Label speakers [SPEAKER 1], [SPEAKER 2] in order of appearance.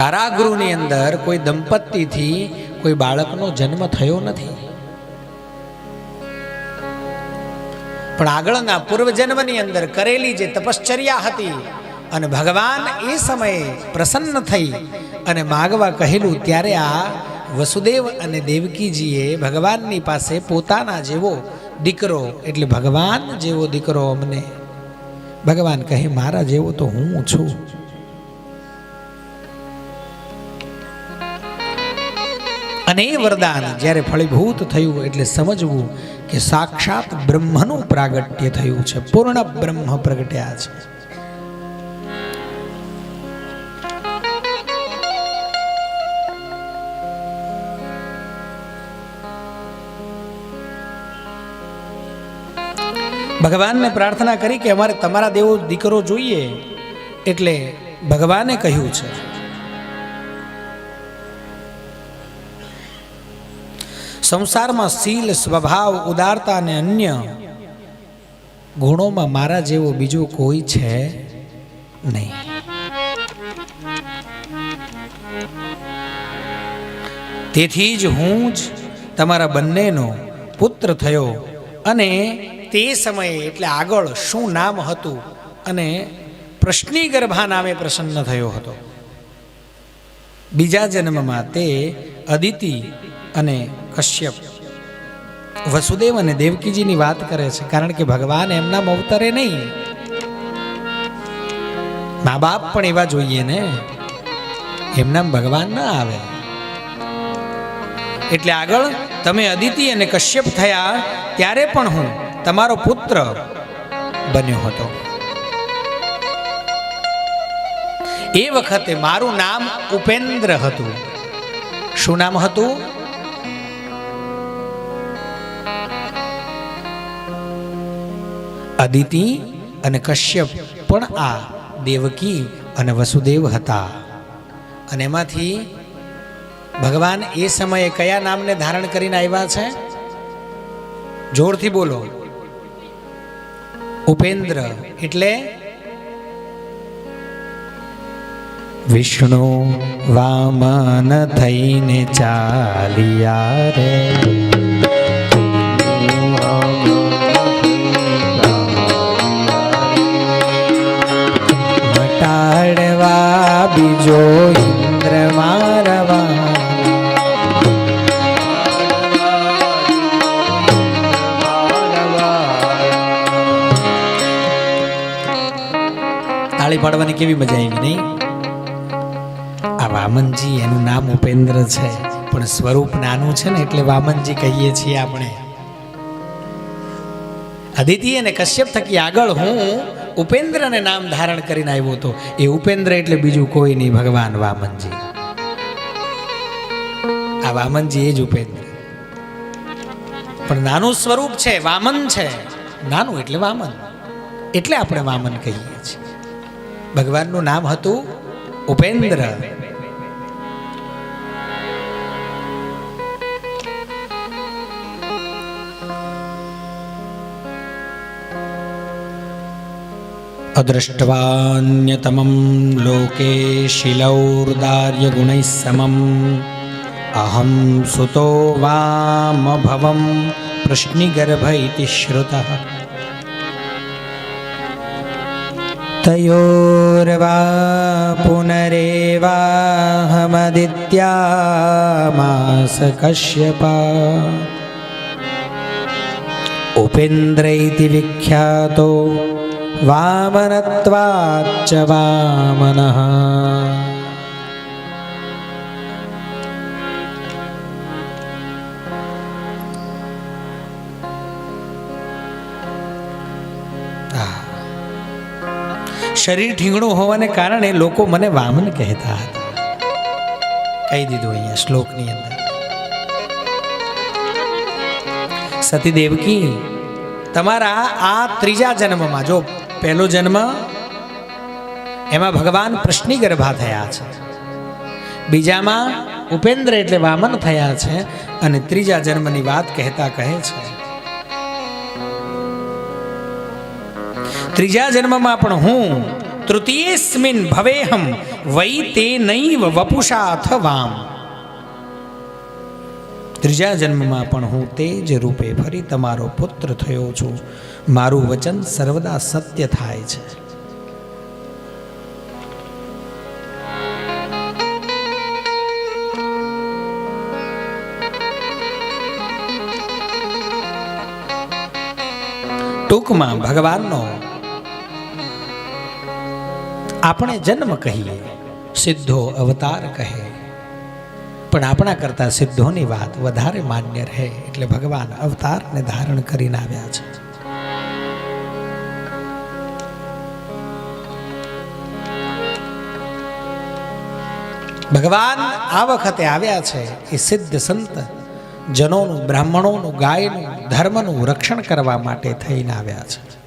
[SPEAKER 1] કારાગૃહની અંદર કોઈ દંપતીથી કોઈ બાળકનો જન્મ થયો નથી, પણ આગળના પૂર્વજન્મની અંદર કરેલી જે તપશ્ચર્યા હતી અને ભગવાન એ સમયે પ્રસન્ન થઈ અને માગવા કહેલું, ત્યારે આ વસુદેવ અને દેવકીજીએ ભગવાનની પાસે પોતાના જેવો દીકરો, એટલે ભગવાન જેવો દીકરો અમને. ભગવાન કહે મારા જેવો તો હું છું. અને એ વરદાન જ્યારે ફળીભૂત થયું એટલે સમજવું કે સાક્ષાત બ્રહ્મનું પ્રાગટ્ય થયું છે, પૂર્ણ બ્રહ્મ પ્રગટ્યા છે. ભગવાનને પ્રાર્થના કરી કે અમારે તમારા દેવો દીકરો જોઈએ, એટલે ભગવાને કહ્યું છે સંસારમાં શીલ, સ્વભાવ, ઉદારતા અને અન્ય ગુણોમાં મારા જેવો બીજો કોઈ છે નહીં. તેથી જ હું જ તમારા બંનેનો પુત્ર થયો. અને તે સમયે એટલે આગળ શું નામ હતું, અને પ્રશ્ની ગર્ભા નામે પ્રસન્ન થયો હતો. બીજા જન્મમાં તે અદિતિ અને કશ્યપ, વસુદેવ અને દેવકીજીની વાત કરે છે, કારણ કે ભગવાન એમના અવતરે નહીં, મા બાપ પણ એવા જોઈએ ને, એમના ભગવાન ના આવે. એટલે આગળ તમે અદિતિ અને કશ્યપ થયા ત્યારે પણ હું તમારો પુત્ર બન્યો હતો. એ વખતે મારું નામ ઉપેન્દ્ર હતું. શું નામ હતું? અદિતિ અને કશ્યપ પણ આ દેવકી અને વસુદેવ હતા. અને એમાંથી ભગવાન એ સમયે કયા નામને ધારણ કરીને આવ્યા છે? જોરથી બોલો. ઉપેન્દ્ર એટલે વિષ્ણુ વામન થઈને ચાલ્યા રે, મટાડવા બીજો ઇન્દ્ર મારવા. તાળી પાડવાની કેવી મજા આવી નહીં? આ વામનજી, એનું નામ ઉપેન્દ્ર છે, પણ સ્વરૂપ નાનું છે ને એટલે વામનજી કહીએ છીએ આપણે. અદિતિ અને કશ્યપ થકી આગળ હું ઉપેન્દ્રને નામ ધારણ કરીને આવ્યો હતો. એ ઉપેન્દ્ર એટલે બીજું કોઈ નહીં, ભગવાન વામનજી. આ વામનજી એ જ ઉપેન્દ્ર, પણ નાનું સ્વરૂપ છે, વામન છે. નાનું એટલે વામન, એટલે આપણે વામન કહીએ છીએ. ભગવાનનું નામ હતું ઉપેન્દ્ર. અદ્રષ્ટવાન્યતમં લોકે શિલૌર્દાર્ય ગુણૈः સમમ અહં સુતો વામભવં પ્રશ્નિગર્ભ ઇતિ શ્રુતઃ. તયોર્વા પુનરેવાહમદિત્યામાસ કશ્યપા ઉપેન્દ્ર ઇતિ વિખ્યાતો વામનત્વાચ્ચ વામનઃ. શરીર ઠીંગણું હોવાને કારણે લોકો મને વામન કહેતા હતા. કહી દીધું અહીંયા શ્લોકની અંદર. સતી દેવકી, તમારા આ ત્રીજા જન્મમાં, જો પહેલો જન્મ એમાં ભગવાન પ્રશ્ની ગર્ભા થયા છે, બીજામાં ઉપેન્દ્ર એટલે વામન થયા છે, અને ત્રીજા જન્મની વાત કહેતા કહે છે ત્રીજા જન્મમાં પણ હું તૃતીયેસ્મિન ભવેહમ વૈ તે નૈવ વપુષા અથવામ. ત્રીજા જન્મમાં પણ હું તે જ રૂપે ફરી તમારો પુત્ર થયો છું. મારું વચન સર્વદા સત્ય થાય છે. ટૂંકમાં ભગવાનનો આપણે જન્મ કહીએ, સિદ્ધો અવતાર કહે, પણ આપણા કરતા સિદ્ધોની વાત વધારે માન્ય રહે એટલે ભગવાન અવતારને ધારણ કરીને આવ્યા છે. ભગવાન આ વખતે આવ્યા છે એ સિદ્ધ સંત જનોનું, બ્રાહ્મણોનું, ગાયનું, ધર્મનું રક્ષણ કરવા માટે થઈને આવ્યા છે.